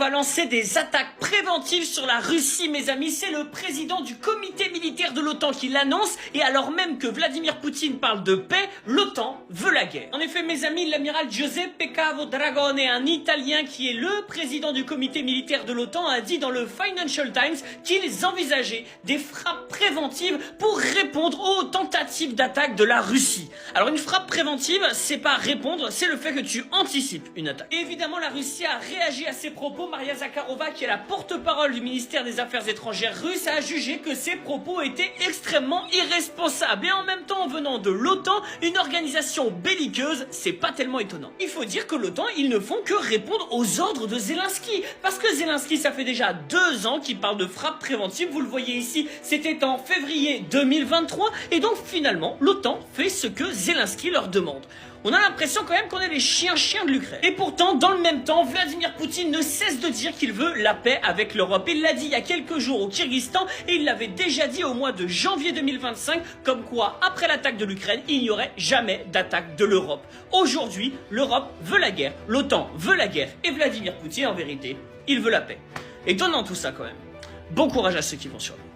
va lancer des attaques préventives sur la Russie, mes amis. C'est le président du comité militaire de l'OTAN qui l'annonce, et alors même que Vladimir Poutine parle de paix, l'OTAN veut la guerre. En effet, mes amis, l'amiral Giuseppe Cavodragone, un Italien qui est le président du comité militaire de l'OTAN, a dit dans le Financial Times qu'ils envisageaient des frappes préventives pour répondre aux tentatives d'attaque de la Russie. Alors une frappe préventive, c'est pas répondre, c'est le fait que tu anticipes une attaque. Et évidemment, la Russie a réagi à ces propos. Maria Zakharova, qui est la porte-parole du ministère des Affaires étrangères russe, a jugé que ces propos étaient extrêmement irresponsables. Et en même temps, venant de l'OTAN, une organisation belliqueuse, c'est pas tellement étonnant. Il faut dire que l'OTAN, ils ne font que répondre aux ordres de Zelensky. Parce que Zelensky, ça fait déjà 2 ans qu'il parle de frappe préventive. Vous le voyez ici, c'était en février 2023. Et donc finalement, l'OTAN fait ce que Zelensky leur demande. On a l'impression quand même qu'on est les chiens de l'Ukraine. Et pourtant, dans le même temps, Vladimir Poutine ne cesse de dire qu'il veut la paix avec l'Europe. Il l'a dit il y a quelques jours au Kyrgyzstan, et il l'avait déjà dit au mois de janvier 2025, comme quoi, après l'attaque de l'Ukraine, il n'y aurait jamais d'attaque de l'Europe. Aujourd'hui, l'Europe veut la guerre, l'OTAN veut la guerre, et Vladimir Poutine, en vérité, il veut la paix. Et donnant tout ça quand même, bon courage à ceux qui vont survivre.